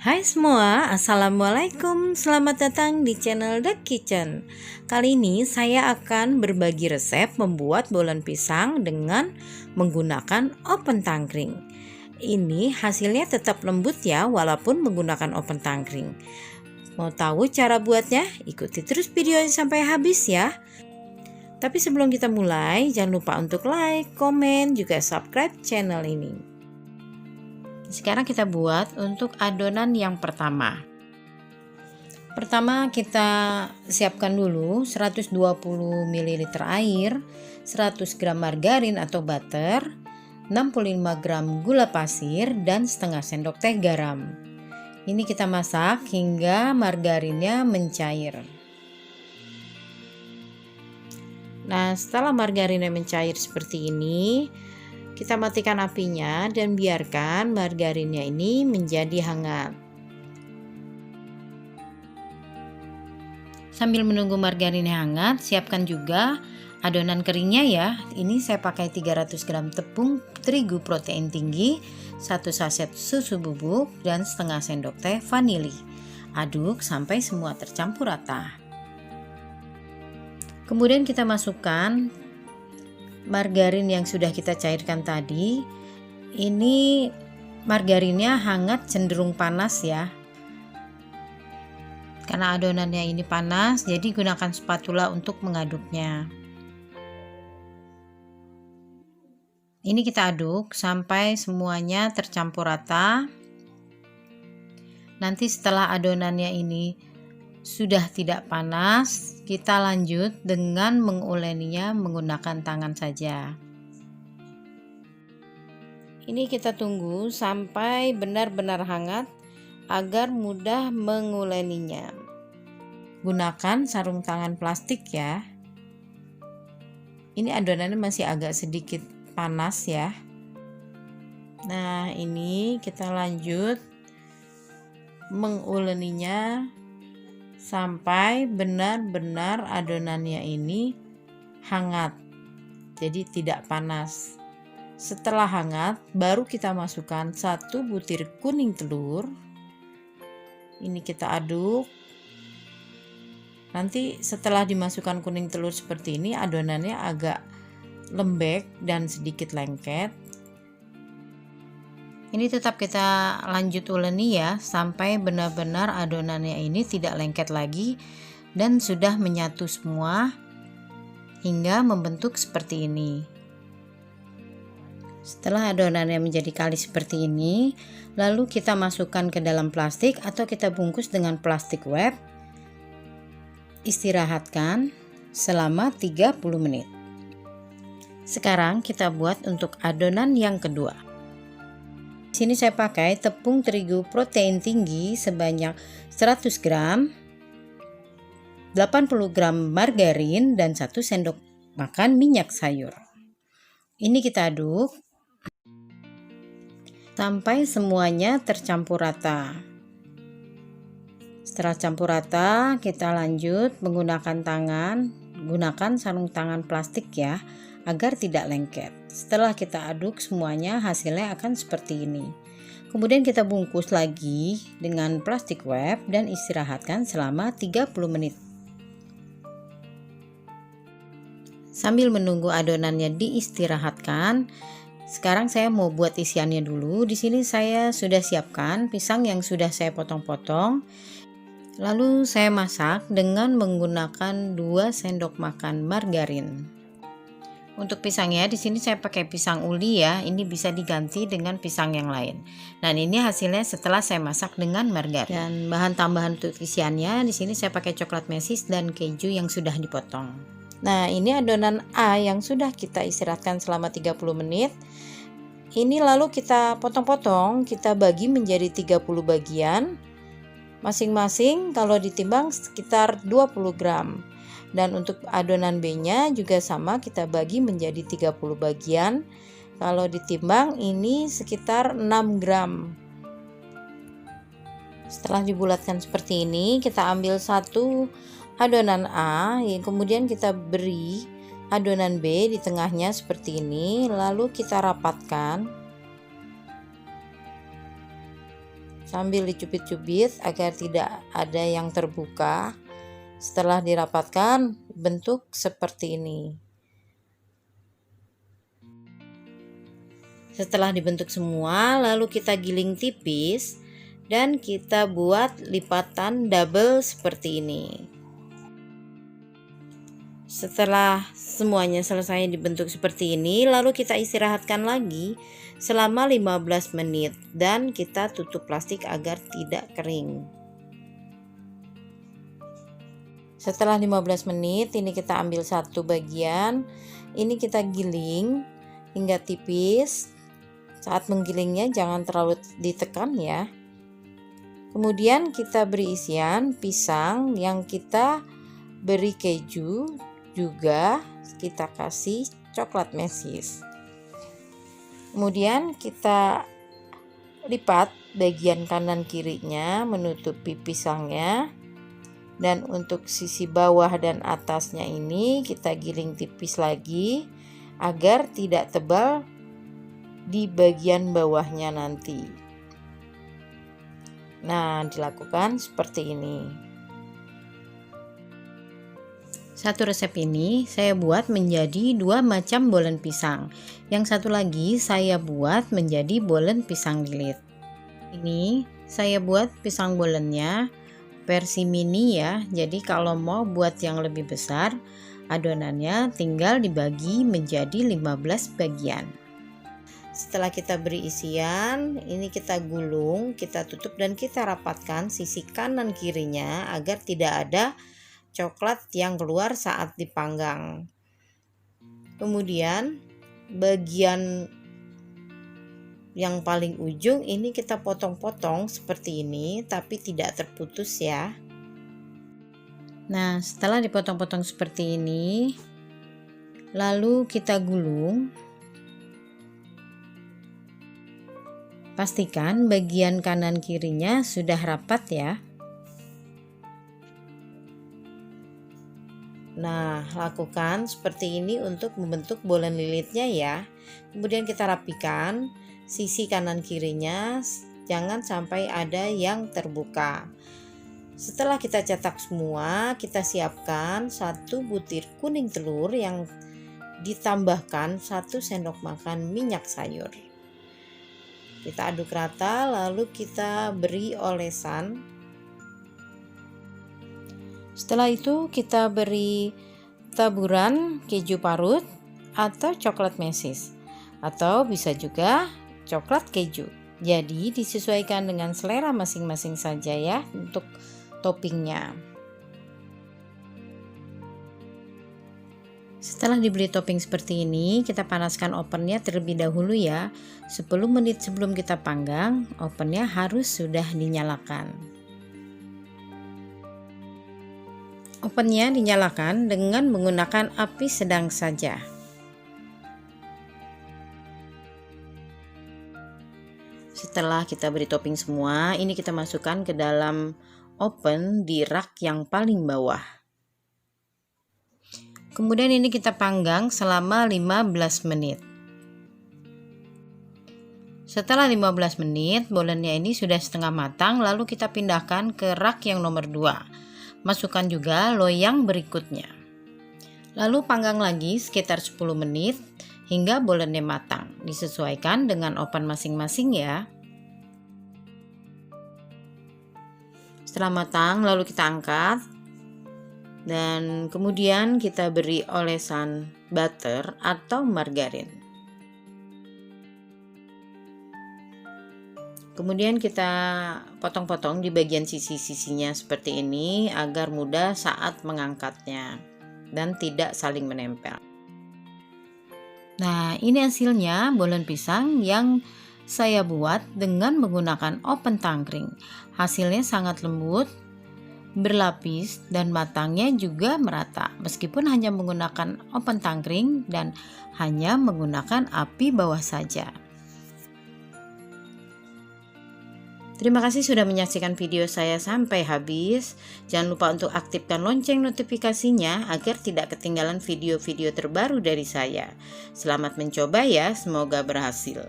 Hai semua, Assalamualaikum. Selamat datang di channel The Kitchen. Kali ini saya akan berbagi resep membuat bolen pisang dengan menggunakan oven tangkring. Ini hasilnya tetap lembut ya, walaupun menggunakan oven tangkring. Mau tahu cara buatnya? Ikuti terus videonya sampai habis ya. Tapi sebelum kita mulai, jangan lupa untuk like, komen, juga subscribe channel ini. Sekarang kita buat untuk adonan yang pertama. Pertama kita siapkan dulu 120 ml air, 100 gram margarin atau butter, 65 gram gula pasir, dan setengah sendok teh garam. Ini kita masak hingga margarinnya mencair. Nah, setelah margarinnya mencair seperti ini, kita matikan apinya dan biarkan margarinnya ini menjadi hangat. Sambil menunggu margarinnya hangat, siapkan juga adonan keringnya ya. Ini saya pakai 300 gram tepung terigu protein tinggi, 1 saset susu bubuk, dan setengah sendok teh vanili. Aduk sampai semua tercampur rata. Kemudian kita masukkan margarin yang sudah kita cairkan tadi. Ini margarinnya hangat cenderung panas ya, karena adonannya ini panas, jadi gunakan spatula untuk mengaduknya. Ini kita aduk sampai semuanya tercampur rata. Nanti setelah adonannya ini sudah tidak panas, kita lanjut dengan menguleninya menggunakan tangan saja. Ini kita tunggu sampai benar-benar hangat agar mudah menguleninya. Gunakan sarung tangan plastik ya. Ini adonannya masih agak sedikit panas ya. Nah, ini kita lanjut menguleninya sampai benar-benar adonannya ini hangat, jadi tidak panas. Setelah hangat, baru kita masukkan 1 butir kuning telur. Ini kita aduk. Nanti setelah dimasukkan kuning telur seperti ini, adonannya agak lembek dan sedikit lengket. Ini tetap kita lanjut uleni ya, sampai benar-benar adonannya ini tidak lengket lagi dan sudah menyatu semua hingga membentuk seperti ini. Setelah adonannya menjadi kali seperti ini, lalu kita masukkan ke dalam plastik atau kita bungkus dengan plastik wrap. Istirahatkan selama 30 menit. Sekarang kita buat untuk adonan yang kedua. Di sini saya pakai tepung terigu protein tinggi sebanyak 100 gram, 80 gram margarin, dan 1 sendok makan minyak sayur. Ini kita aduk sampai semuanya tercampur rata. Setelah campur rata, kita lanjut menggunakan tangan, gunakan sarung tangan plastik ya, agar tidak lengket. Setelah kita aduk semuanya, hasilnya akan seperti ini. Kemudian kita bungkus lagi dengan plastik wrap dan istirahatkan selama 30 menit. Sambil menunggu adonannya diistirahatkan, sekarang saya mau buat isiannya dulu. Di sini saya sudah siapkan pisang yang sudah saya potong-potong. Lalu saya masak dengan menggunakan 2 sendok makan margarin. Untuk pisangnya di sini saya pakai pisang uli ya. Ini bisa diganti dengan pisang yang lain. Dan ini hasilnya setelah saya masak dengan margarin. Dan bahan tambahan untuk isiannya di sini saya pakai coklat mesis dan keju yang sudah dipotong. Nah, ini adonan A yang sudah kita istirahatkan selama 30 menit. Ini lalu kita potong-potong, kita bagi menjadi 30 bagian. Masing-masing kalau ditimbang sekitar 20 gram. Dan untuk adonan B-nya juga sama, kita bagi menjadi 30 bagian. Kalau ditimbang ini sekitar 6 gram. Setelah dibulatkan seperti ini, kita ambil 1 adonan A, kemudian kita beri adonan B di tengahnya seperti ini, lalu kita rapatkan sambil dicubit-cubit agar tidak ada yang terbuka. Setelah dirapatkan, bentuk seperti ini. Setelah dibentuk semua, lalu kita giling tipis dan kita buat lipatan double seperti ini. Setelah semuanya selesai dibentuk seperti ini, lalu kita istirahatkan lagi selama 15 menit dan kita tutup plastik agar tidak kering. Setelah 15 menit, ini kita ambil satu bagian, ini kita giling hingga tipis. Saat menggilingnya jangan terlalu ditekan ya. Kemudian kita beri isian pisang yang kita beri keju, juga kita kasih coklat mesis. Kemudian kita lipat bagian kanan kirinya menutupi pisangnya, dan untuk sisi bawah dan atasnya ini kita giling tipis lagi agar tidak tebal di bagian bawahnya nanti. Nah, dilakukan seperti ini. Satu resep ini saya buat menjadi 2 macam bolen pisang. Yang satu lagi saya buat menjadi bolen pisang lilit. Ini saya buat pisang bolennya versi mini ya. Jadi kalau mau buat yang lebih besar, adonannya tinggal dibagi menjadi 15 bagian. Setelah kita beri isian, ini kita gulung, kita tutup dan kita rapatkan sisi kanan kirinya agar tidak ada coklat yang keluar saat dipanggang. Kemudian bagian yang paling ujung ini kita potong-potong seperti ini, tapi tidak terputus ya. Nah, setelah dipotong-potong seperti ini, lalu kita gulung. Pastikan bagian kanan kirinya sudah rapat ya. Nah, lakukan seperti ini untuk membentuk bolen lilitnya ya. Kemudian kita rapikan sisi kanan kirinya, jangan sampai ada yang terbuka. Setelah kita cetak semua, kita siapkan 1 butir kuning telur yang ditambahkan 1 sendok makan minyak sayur. Kita aduk rata, lalu kita beri olesan. Setelah itu kita beri taburan keju parut atau coklat mesis, atau bisa juga coklat keju. Jadi disesuaikan dengan selera masing-masing saja ya untuk toppingnya. Setelah diberi topping seperti ini, kita panaskan ovennya terlebih dahulu ya. 10 menit sebelum kita panggang, ovennya harus sudah dinyalakan. Ovennya dinyalakan dengan menggunakan api sedang saja. Setelah kita beri topping semua, ini kita masukkan ke dalam oven di rak yang paling bawah. Kemudian ini kita panggang selama 15 menit. Setelah 15 menit, bolennya ini sudah setengah matang, lalu kita pindahkan ke rak yang nomor 2. Masukkan juga loyang berikutnya. Lalu panggang lagi sekitar 10 menit hingga bolennya matang. Disesuaikan dengan oven masing-masing ya. Setelah matang, lalu kita angkat. Dan kemudian kita beri olesan butter atau margarin. Kemudian kita potong-potong di bagian sisi-sisinya seperti ini agar mudah saat mengangkatnya dan tidak saling menempel. Nah, ini hasilnya bolen pisang yang saya buat dengan menggunakan oven tangkring. Hasilnya sangat lembut, berlapis, dan matangnya juga merata meskipun hanya menggunakan oven tangkring dan hanya menggunakan api bawah saja. Terima kasih sudah menyaksikan video saya sampai habis. Jangan lupa untuk aktifkan lonceng notifikasinya agar tidak ketinggalan video-video terbaru dari saya. Selamat mencoba ya, semoga berhasil.